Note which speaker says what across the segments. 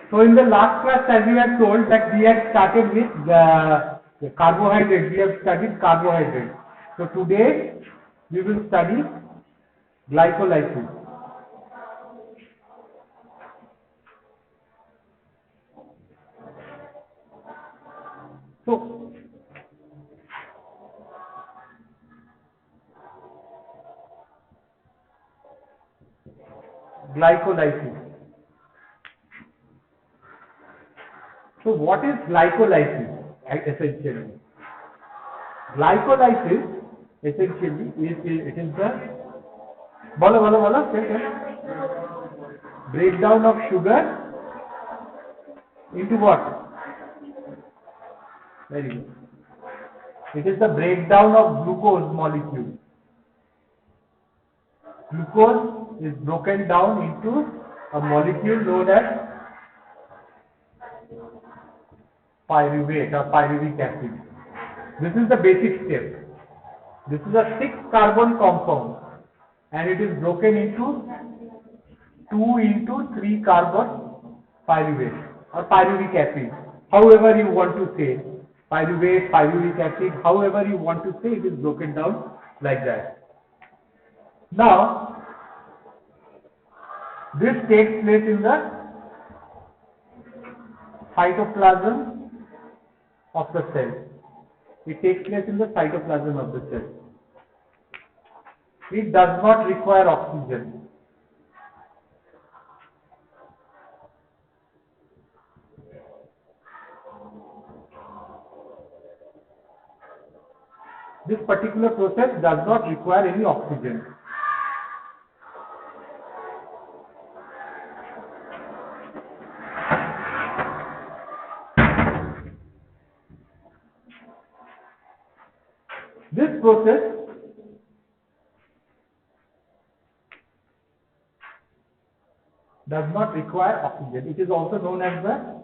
Speaker 1: So in the last class, as we have told that we had started with the carbohydrates. We have studied carbohydrates. So today we will study glycolysis. So glycolysis. So what is glycolysis essentially? Glycolysis essentially it is the breakdown of sugar into what? Very good. It is the breakdown of glucose molecule. Glucose is broken down into a molecule known as pyruvate or pyruvic acid. This is the basic step. This is a 6-carbon compound and it is broken into 2 into 3 carbon pyruvate or pyruvic acid. However you want to say, pyruvate, pyruvic acid, however you want to say, it is broken down like that. Now, this takes place in the cytoplasm of the cell. It takes place in the cytoplasm of the cell. It does not require oxygen. This particular process does not require any oxygen. This process does not require oxygen. It is also known as the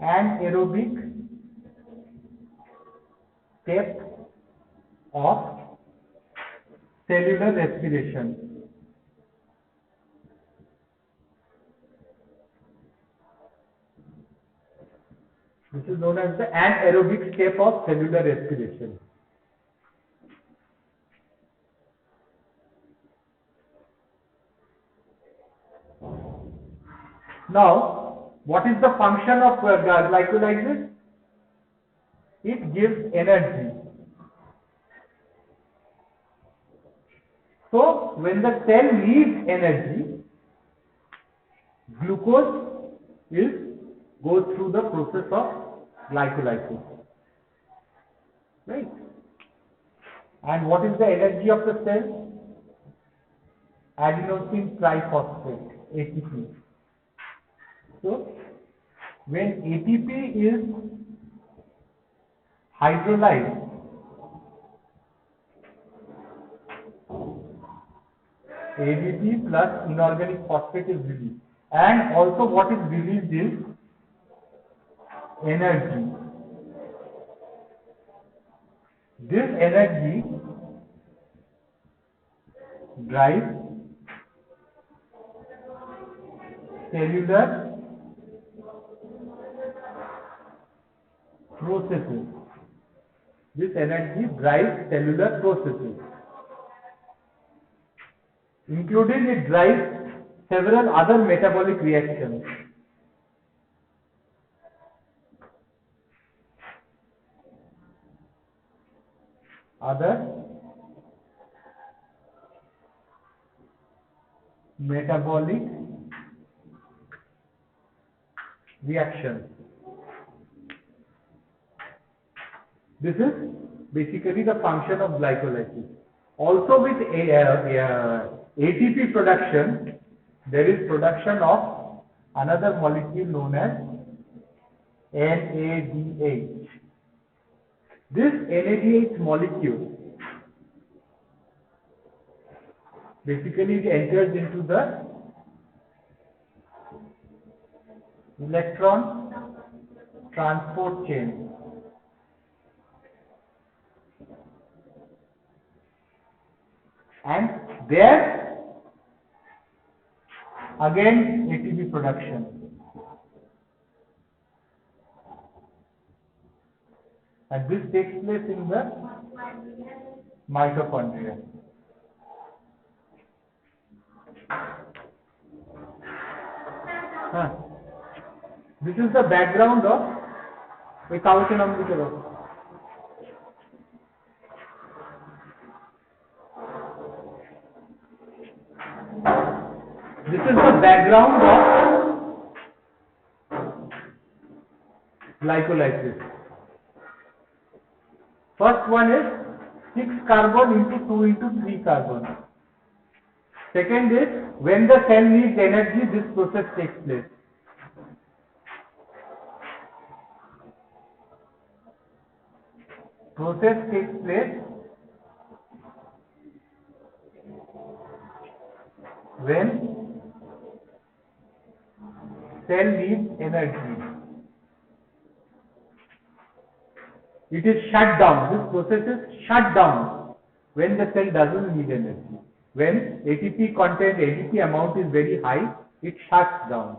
Speaker 1: anaerobic step of cellular respiration. This is known as the anaerobic step of cellular respiration. Now, what is the function of glycolysis? It gives energy. So, when the cell needs energy, glucose goes through the process of glycolysis. Right? And what is the energy of the cell? Adenosine triphosphate, ATP. So, when ATP is hydrolyzed, ADP plus inorganic phosphate is released. And also what is released is energy. This energy drives cellular processes. This energy drives cellular processes. Including it drives several other metabolic reactions. Other metabolic reactions. This is basically the function of glycolysis. Also with ATP production, there is production of another molecule known as NADH. This NADH molecule basically it enters into the electron transport chain. And there again ATP production. And this takes place in the mitochondria. This is the background of a couch. This is the background of glycolysis. First one is 6 carbon into 2 into 3 carbon. Second is when the cell needs energy, this process takes place. Process takes place when cell needs energy. It is shut down. This process is shut down when the cell doesn't need energy. When ATP content, ADP amount is very high, it shuts down.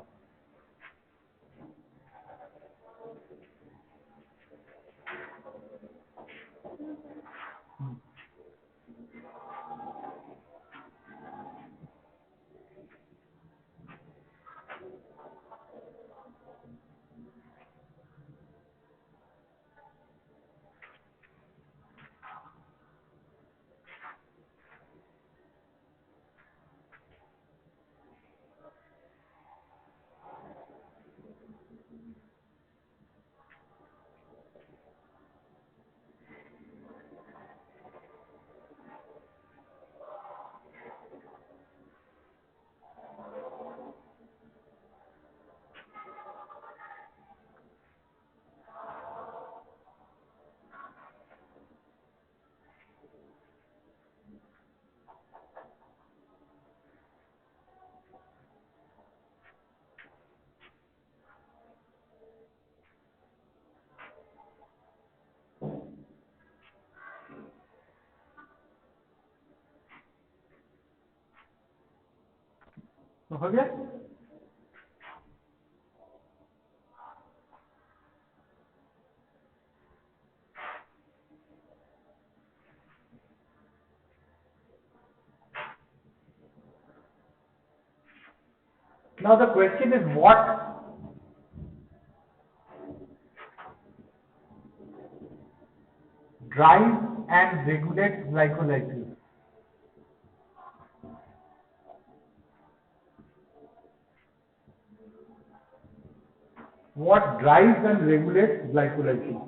Speaker 1: हो गया? Now the question is what drives and regulates glycolysis? What drives and regulates glycolysis?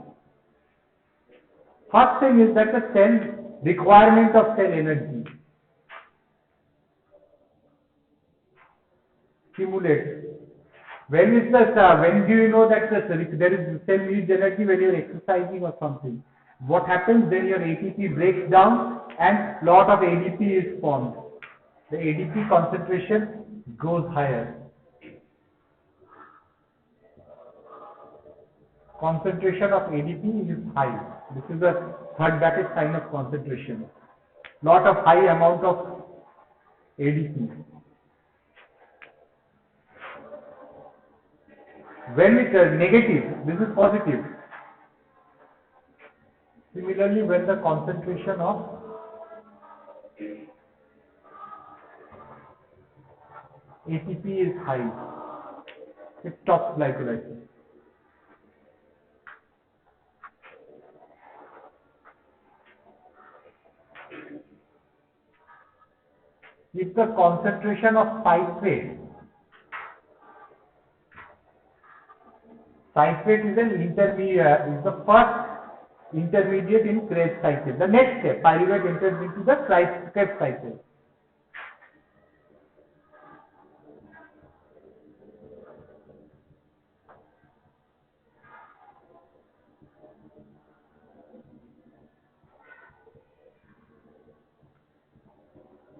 Speaker 1: First thing is that the cell requirement of cell energy stimulates. When is the when do you know that there is cell needs energy? When you're exercising or something. What happens then? Your ATP breaks down and lot of ADP is formed. The ADP concentration goes higher. Concentration of ADP is high. This is the third bracket sign of concentration. Lot of high amount of ADP. When it is negative, this is positive. Similarly, when the concentration of ATP is high, it stops glycolysis. If the concentration of citrate is an intermediate, is the first intermediate in Krebs cycle. The next step, pyruvate enters into the Krebs cycle.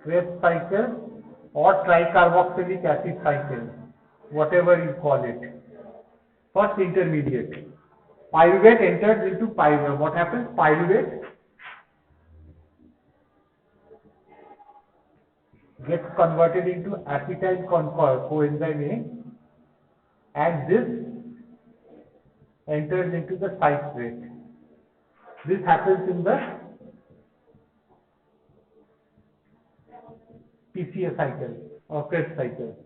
Speaker 1: Krebs cycle or tricarboxylic acid cycle, whatever you call it. First intermediate. Pyruvate enters into pyruvate. What happens? Pyruvate gets converted into acetyl coenzyme A, and this enters into the citrate. This happens in the PCA cycle or Krebs cycle.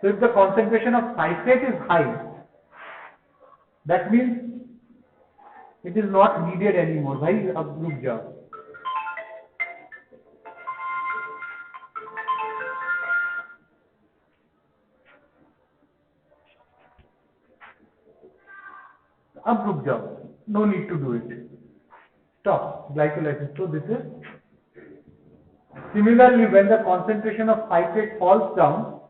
Speaker 1: So if the concentration of citrate is high, that means it is not needed anymore. भाई अब रुक जाओ. अब रुक जाओ. No need to do it. Stop glycolysis. So this is similarly when the concentration of citrate falls down,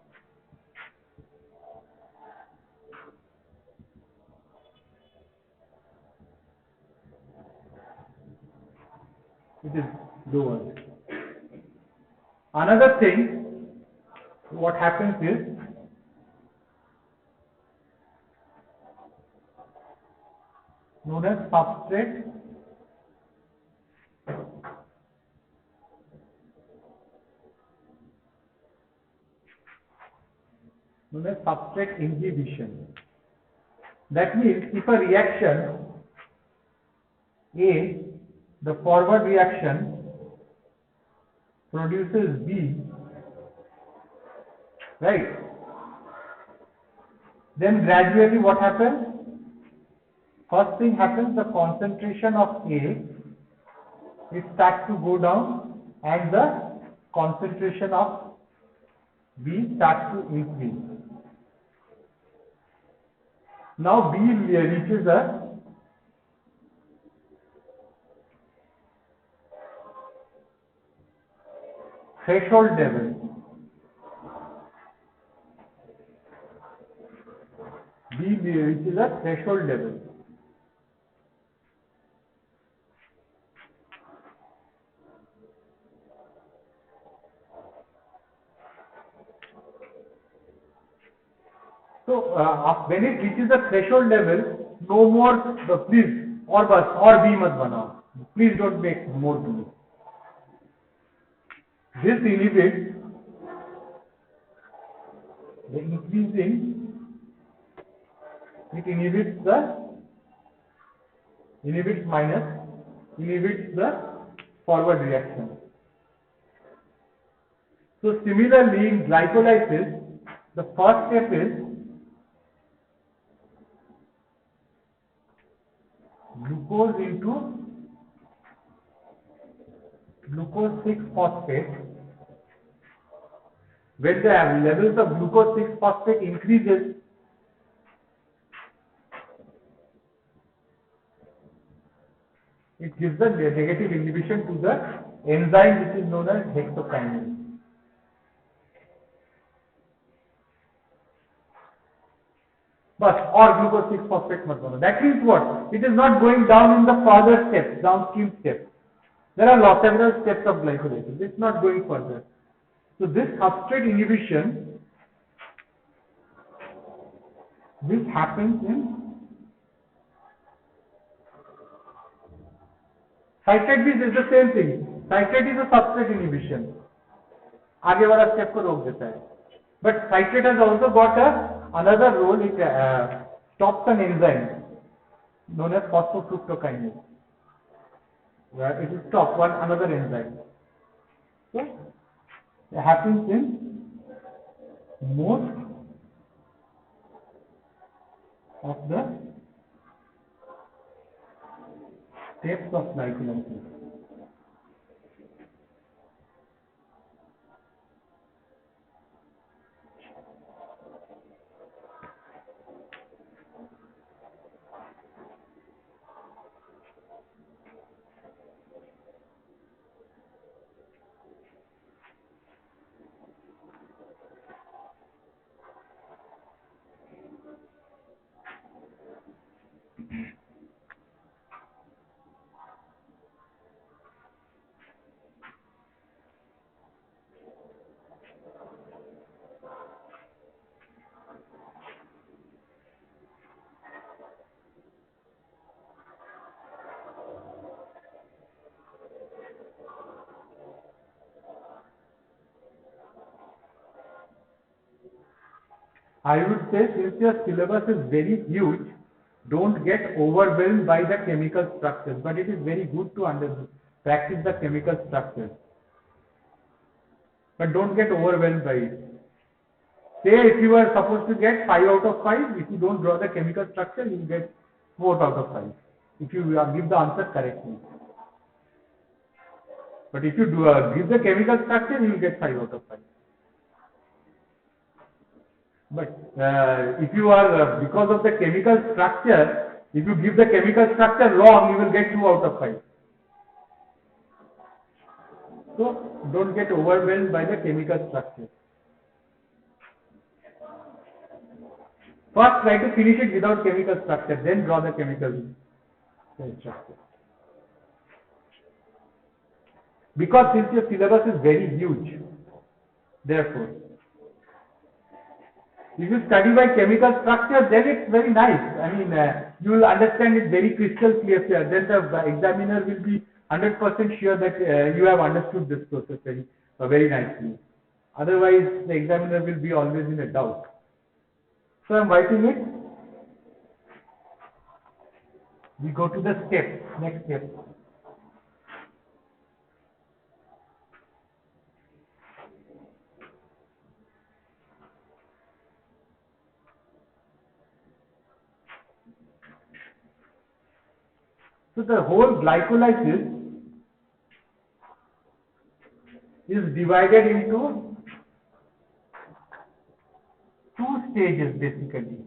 Speaker 1: it is lower. Another thing, what happens is known as substrate inhibition. That means if a reaction A, the forward reaction produces B, right? Then gradually what happens? First thing happens, the concentration of A, it starts to go down and the concentration of B starts to increase. Now B reaches a threshold level. B reaches a threshold level. So when it reaches a threshold level, no more please or bus or B mat banao. Please don't make more B. This inhibits the increasing. It inhibits the forward reaction. So similarly in glycolysis, the first step is glucose into glucose 6-phosphate. When the levels of glucose 6-phosphate increases, it gives the negative inhibition to the enzyme which is known as hexokinase. But or glucose 6-phosphate mat bano. That means what? It is not going down in the further steps, downstream steps. There are several steps of glycolysis. It's not going further. So this substrate inhibition, this happens in citrate is the same thing. Citrate is a substrate inhibition. आगे वाला step को रोक देता है. But citrate has also got another role. It stops an enzyme known as phosphofructokinase. It will stop another enzyme. So it happens in most of the steps of glycolysis. I would say since your syllabus is very huge, don't get overwhelmed by the chemical structures, but it is very good to practice the chemical structures. But don't get overwhelmed by it. Say if you are supposed to get 5 out of 5, if you don't draw the chemical structure, you will get 4 out of 5. If you give the answer correctly. But if you give the chemical structure, you will get 5 out of 5. But if you are, because of the chemical structure, if you give the chemical structure wrong, you will get 2 out of 5. So don't get overwhelmed by the chemical structure. First try to finish it without chemical structure, then draw the chemical structure. Because since your syllabus is very huge, therefore, if you study by chemical structure, then it's very nice. I mean, you will understand it very crystal clear. Then the examiner will be 100% sure that you have understood this process very nicely. Otherwise, the examiner will be always in a doubt. So I am writing it. We go to the step, next step. So the whole glycolysis is divided into 2 stages basically.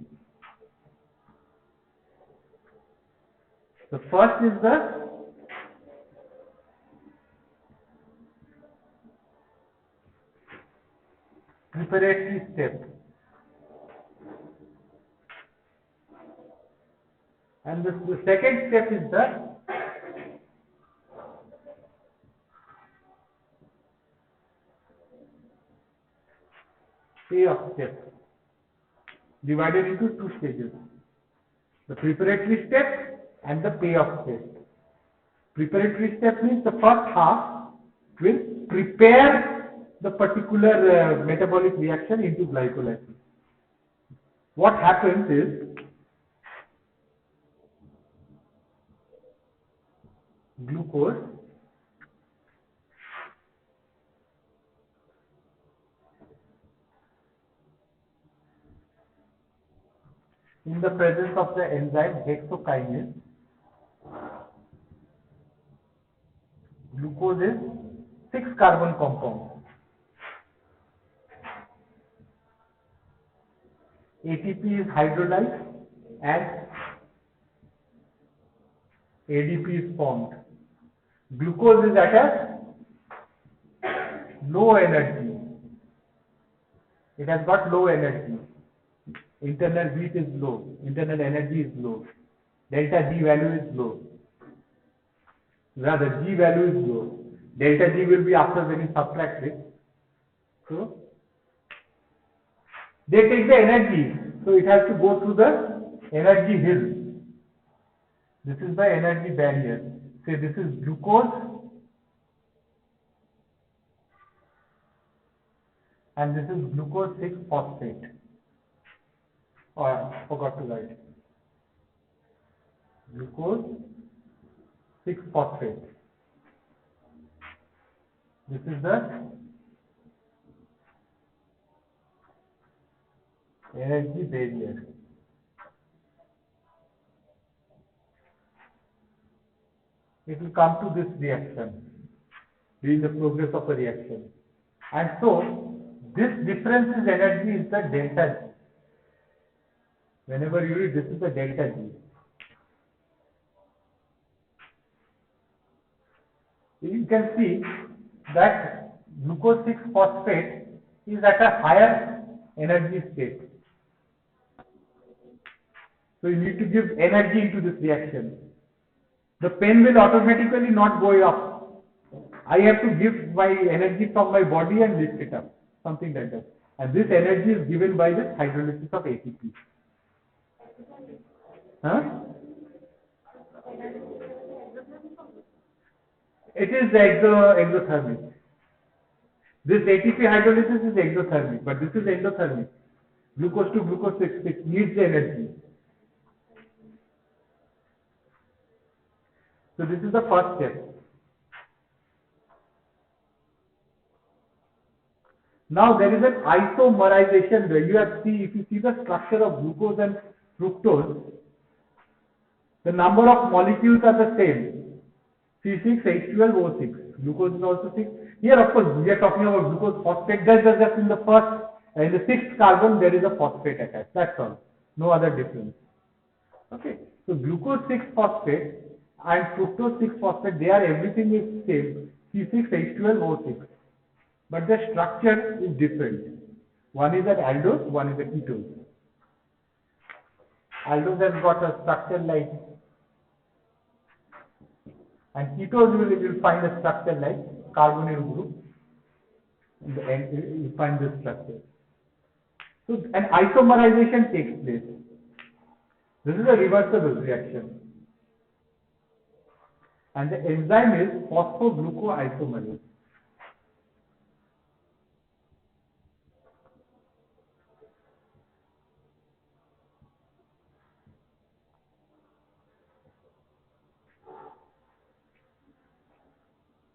Speaker 1: The first is the preparatory step, and the second step is the payoff step, divided into 2 stages. The preparatory step and the payoff step. Preparatory step means the first half will prepare the particular metabolic reaction into glycolysis. What happens is glucose in the presence of the enzyme hexokinase, glucose is 6-carbon compound. ATP is hydrolyzed and ADP is formed. Glucose is at a low energy. It has got low energy. Internal heat is low. Internal energy is low. Delta G value is low. Rather, G value is low. Delta G will be after when you subtract it. So, they take the energy. So, it has to go through the energy hill. This is the energy barrier. Say this is glucose and this is glucose 6-phosphate. Oh, I forgot to write. Glucose 6-phosphate. This is the energy barrier. It will come to this reaction during the progress of a reaction. And so, this difference in energy is the delta G. Whenever you read, this is the delta G. You can see that glucose 6-phosphate is at a higher energy state. So you need to give energy into this reaction. The pen will automatically not go up. I have to give my energy from my body and lift it up. Something like that. And this energy is given by this hydrolysis of ATP. Huh? It is exothermic. This ATP hydrolysis is exothermic, but this is endothermic. Glucose to glucose 6, it needs the energy. So this is the first step. Now there is an isomerization where if you see the structure of glucose and fructose, the number of molecules are the same. C6H12O6. Glucose is also 6. Here of course we are talking about glucose phosphate. Just in the first, in the sixth carbon there is a phosphate attached. That's all. No other difference. Okay. So glucose 6 phosphate and fructose 6 phosphate, they are everything is same. C6H12O6. But the structure is different. One is an aldose, one is a ketose. Aldose has got a structure like, and ketose you will find a structure like carbonyl group. In the end, you find this structure. So an isomerization takes place. This is a reversible reaction. And the enzyme is phosphoglucoisomerase.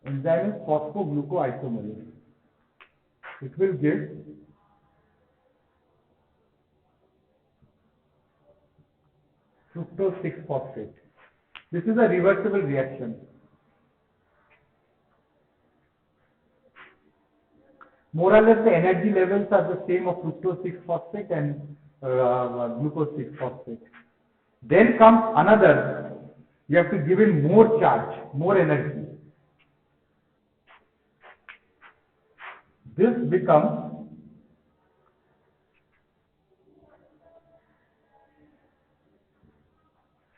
Speaker 1: Enzyme is phosphoglucoisomerase. It will give fructose 6 phosphate. This is a reversible reaction. More or less the energy levels are the same of fructose 6 phosphate and glucose 6 phosphate. Then comes another, you have to give in more charge, more energy. This becomes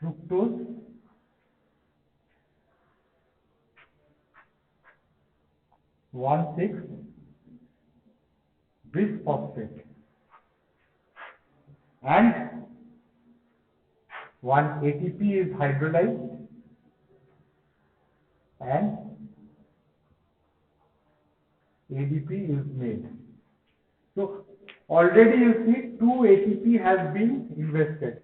Speaker 1: fructose 1,6 bisphosphate and one ATP is hydrolyzed and ADP is made. So already you see 2 ATP has been invested.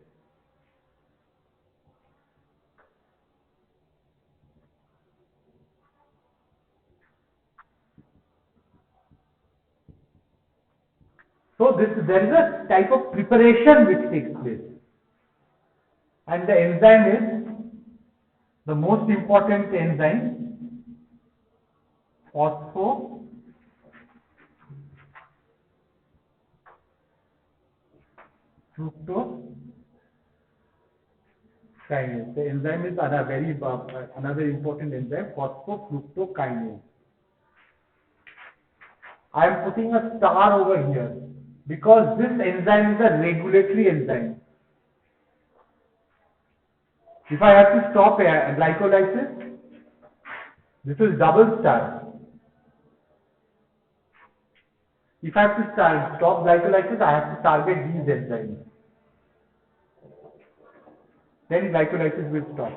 Speaker 1: So there is a type of preparation which takes place. And the enzyme is the most important enzyme, phosphoglucokinase. The enzyme is another important enzyme, phosphofructokinase. I am putting a star over here because this enzyme is a regulatory enzyme. If I have to stop glycolysis, this is double star. If I have to stop glycolysis, I have to target these enzymes. Then glycolysis will stop.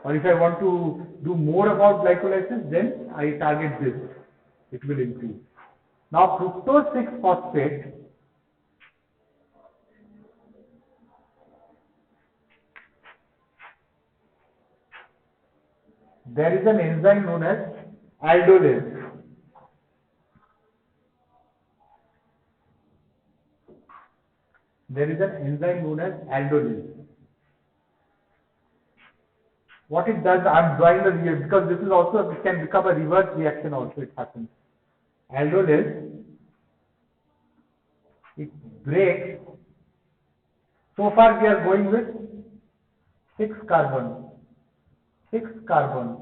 Speaker 1: Or if I want to do more about glycolysis, then I target this. It will increase. Now fructose 6 phosphate there is an enzyme known as aldolase. There is an enzyme known as aldolase. What it does, I am drawing the reaction because this is also, it can become a reverse reaction also, it happens. Aldolase, it breaks. So far we are going with 6 carbon. 6 carbon.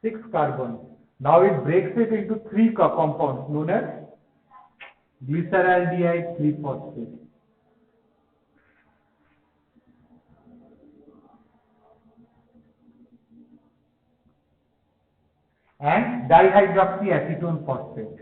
Speaker 1: 6 carbon. Now it breaks it into 3 compounds known as glyceraldehyde 3-phosphate. And dihydroxyacetone phosphate.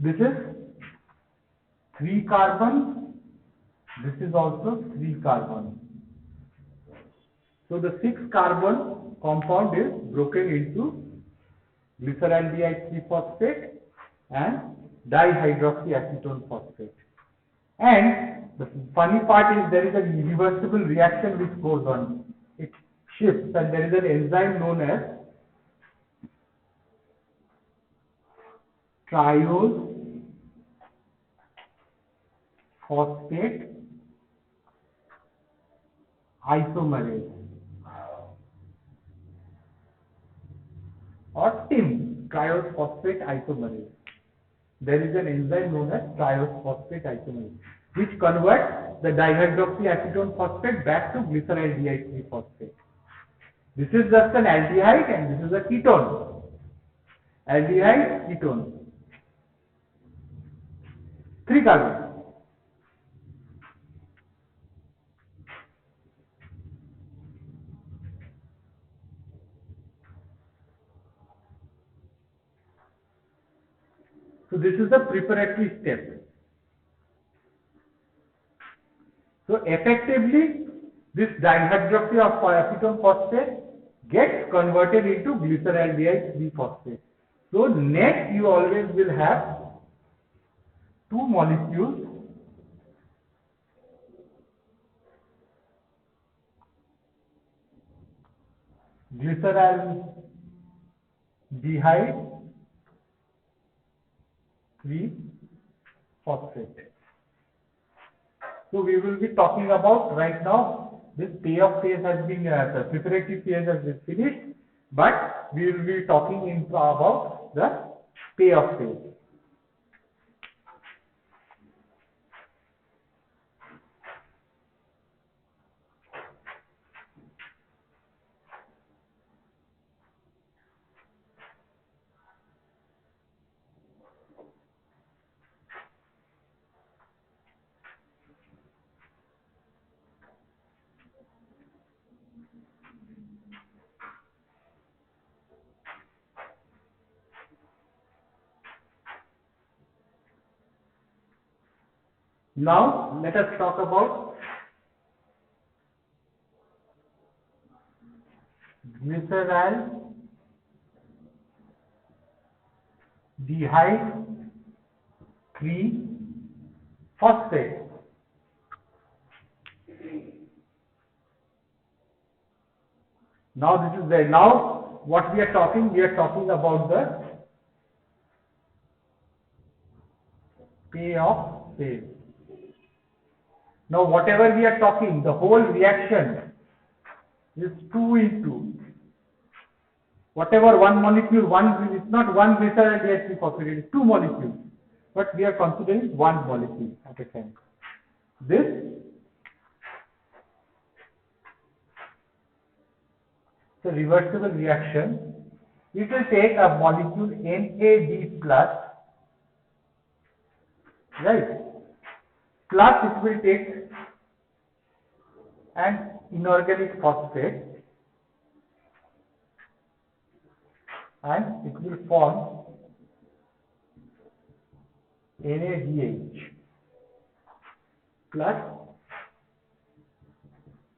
Speaker 1: This is 3 carbon, this is also 3 carbon. So the 6 carbon compound is broken into glyceraldehyde 3-phosphate and dihydroxyacetone phosphate. And the funny part is there is a reversible reaction which goes on. It shifts and there is an enzyme known as triose phosphate isomerase or TIM, triose phosphate isomerase. There is an enzyme known as triose phosphate isomerase which converts the dihydroxyacetone phosphate back to glyceraldehyde 3-phosphate. This is just an aldehyde and this is a ketone. Aldehyde, ketone. 3 carbon. So this is the preparatory step. So effectively, this dihydroxyacetone phosphate gets converted into glyceraldehyde 3-phosphate. So net you always will have 2 molecules glyceraldehyde 3-phosphate. So we will be talking about right now this payoff phase has been the preparatory phase has been finished, but we will be talking about the payoff phase. Now let us talk about glyceraldehyde 3-phosphate. Now this is there. Now what we are talking about the payoff phase. Now whatever we are talking, the whole reaction is 2 into whatever one molecule, it's not one glyceraldehyde 3-phosphate, it is 2 molecules. But we are considering one molecule at a time. This is a reversible reaction. It will take a molecule NAD plus, right? Plus it will take an inorganic phosphate and it will form NADH plus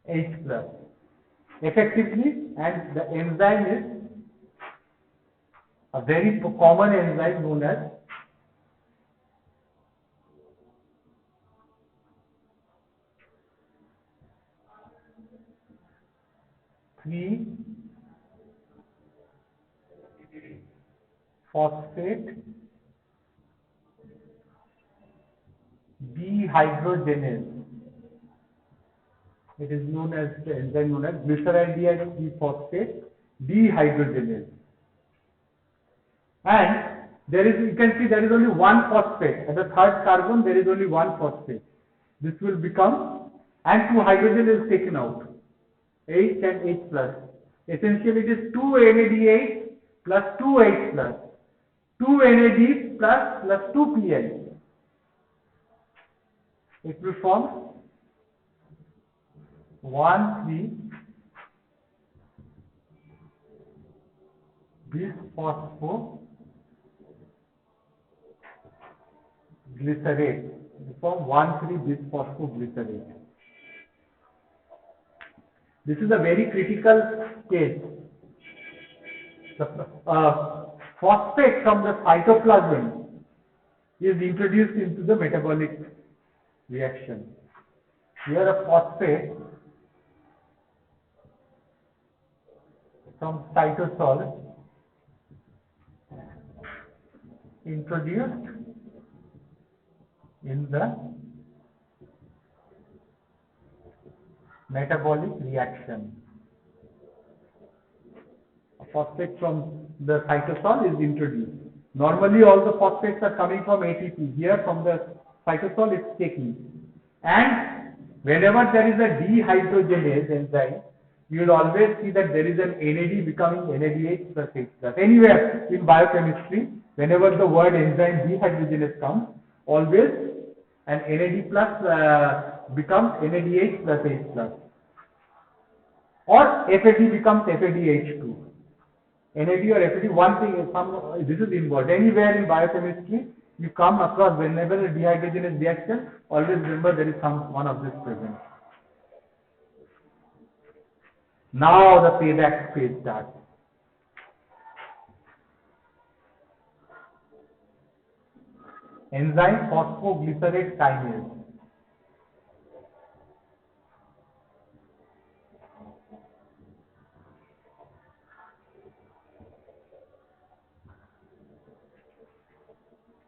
Speaker 1: H plus effectively, and the enzyme is a very common enzyme known as three phosphate dehydrogenase. It is known as the enzyme known as glyceraldehyde 3-phosphate dehydrogenase. And there is, you can see there is only one phosphate. At the 3rd carbon, there is only one phosphate. This will become, and 2 hydrogen is taken out, H and H plus. Essentially, it is 2 NADH plus 2 H plus, 2 NAD plus 2 PL. It will form 1,3 bisphospho glycerate. We form 1,3-bisphosphoglycerate. This is a very critical case. The phosphate from the cytoplasm is introduced into the metabolic reaction. Here a phosphate from cytosol introduced in the metabolic reaction. A phosphate from the cytosol is introduced. Normally all the phosphates are coming from ATP. Here from the cytosol it's taking. And whenever there is a dehydrogenase enzyme, you will always see that there is an NAD becoming NADH plus H plus. Anywhere in biochemistry, whenever the word enzyme dehydrogenase comes, always an NAD plus becomes NADH plus H plus. Or FAD becomes FADH2. NAD or FAD, one thing, this is involved. Anywhere in biochemistry, you come across whenever a dehydrogenase reaction, always remember there is one of this present. Now the payback phase starts. Enzyme phosphoglycerate kinase.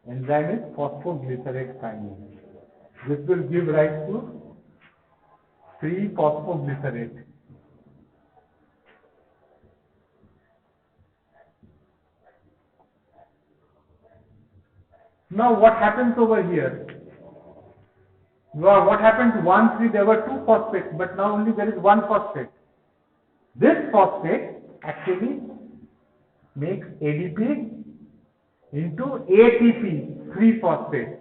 Speaker 1: Enzyme is phosphoglycerate kinase. This will give rise to 3-phosphoglycerate. Now what happens over here? What happened to 1,3? There were 2 phosphates, but now only there is 1 phosphate. This phosphate actually makes ADP into ATP, 3-phosphate.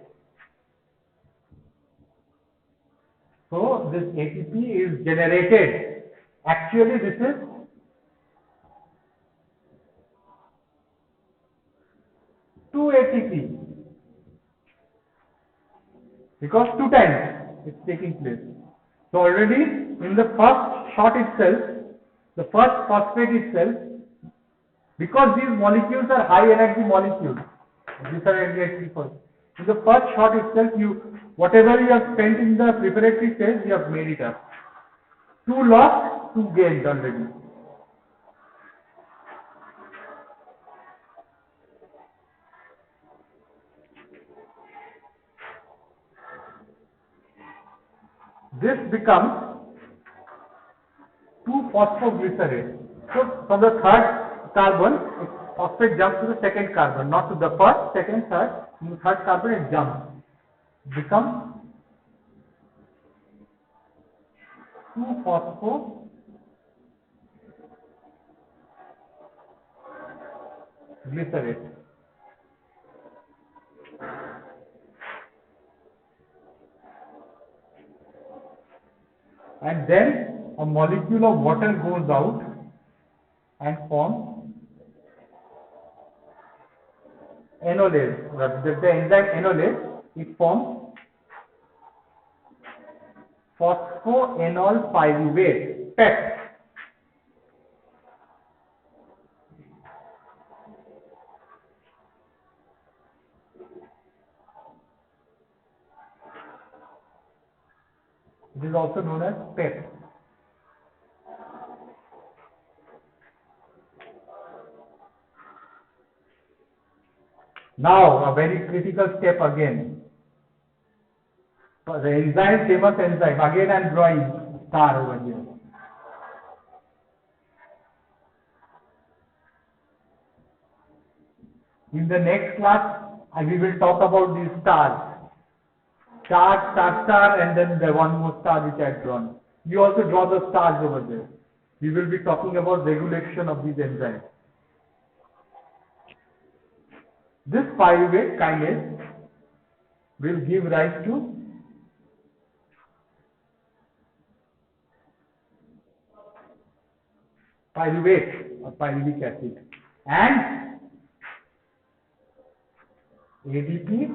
Speaker 1: So this ATP is generated. Actually this is two ATP because 2 times it's taking place. So already in the first shot itself, the first phosphate itself, because these molecules are high energy molecules, these are NAD3 phosphates. In the first shot itself, whatever you have spent in the preparatory phase, you have made it up. 2 lost, 2 gained already. This becomes 2-phosphoglycerate. So from the third carbon, phosphate jumps to the second carbon, not to the first, second, third. In the third carbon it jumps. It becomes 2-phosphoglycerate. And then a molecule of water goes out and forms enolase. The enzyme enolase, it forms phosphoenol pyruvate, PET. It is also known as PET. Now, a very critical step again. The enzyme, famous enzyme, again I am drawing star over here. In the next class, we will talk about these stars. Star, star, star, and then the one more star which I had drawn. You also draw the stars over there. We will be talking about regulation of these enzymes. This pyruvate kinase will give rise to pyruvate or pyruvic acid and ADP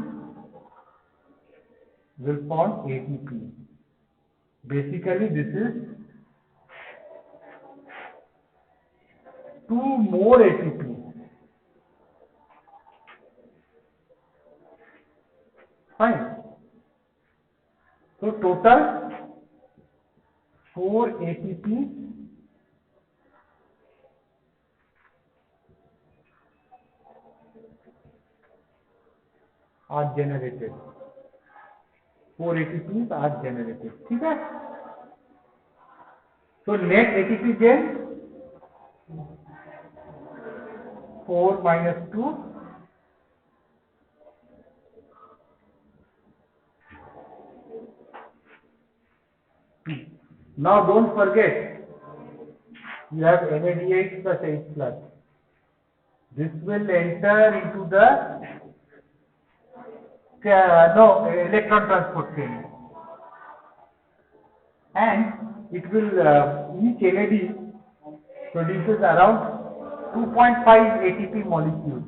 Speaker 1: will form ATP. Basically, this is 2 more ATP. Fine. So total 4 ATP are generated. 4 ATPs are generated. ठीक है? So net ATP gain 4 minus 2 2. Now don't forget, you have NADH plus H plus. This will enter into the electron transport chain, and it will each NAD produces around 2.5 ATP molecules,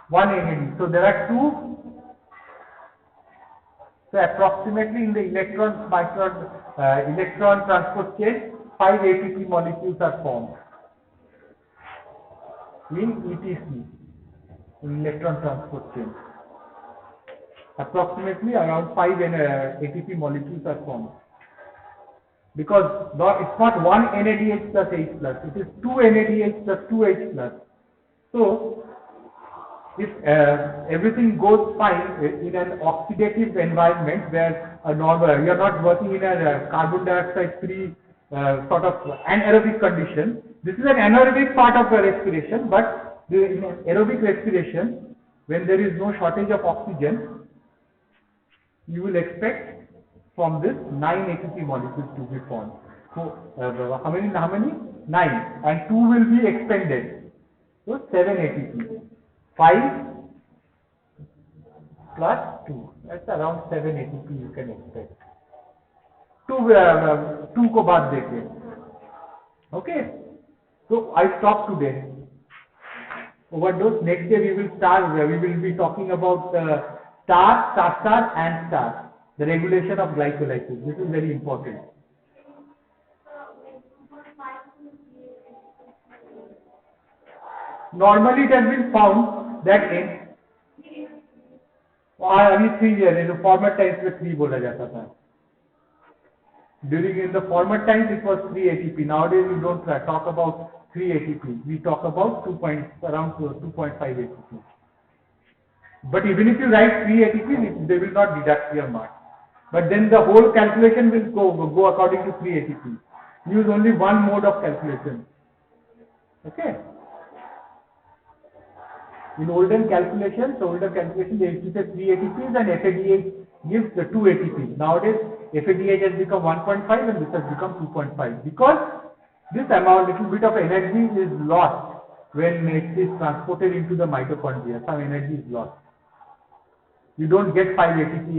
Speaker 1: one NAD. So there are two. So approximately in the electron transport chain, 5 ATP molecules are formed in ETC, in electron transport chain. Approximately around 5 ATP molecules are formed. Because it's not one NADH plus H plus, it is 2 NADH plus 2 H plus. So if everything goes fine in an oxidative environment where you are not working in a carbon dioxide free sort of anaerobic condition, this is an anaerobic part of the respiration, but in aerobic respiration, when there is no shortage of oxygen, you will expect from this 9 ATP molecules to be formed. So how many? 9, and 2 will be expended. So 7 ATP. 5 plus 2. That's around 7 ATP you can expect. 2 को बाद देके. Okay. So I stop today. Overdose. Next day we will start. We will be talking about star, and star. The regulation of glycolysis. This is very important. Normally it has been found that अभी 3 years in the former times में 3 बोला जाता था. During in the former times it was 3 ATP. Nowadays we don't talk about 3 ATP. We talk about around 2.5 ATP. But even if you write 3 ATP, they will not deduct your mark. But then the whole calculation will go according to 3 ATP. Use only one mode of calculation. Okay. In older calculations, they used to say 3 ATPs and FADH gives the 2 ATPs. Nowadays, FADH has become 1.5 and this has become 2.5 because this amount, little bit of energy is lost when it is transported into the mitochondria. Some energy is lost. You don't get 5 ATP.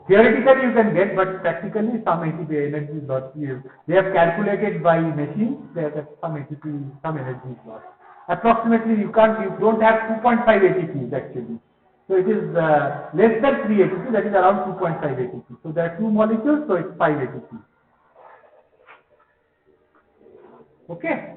Speaker 1: Theoretically you can get, but practically some ATP energy is lost. They have calculated by machines that some ATP, some energy is lost. Approximately you don't have 2.5 ATPs actually. So it is less than 3 ATP, that is around 2.5 ATP. So there are 2 molecules, so it's 5 ATP. Okay.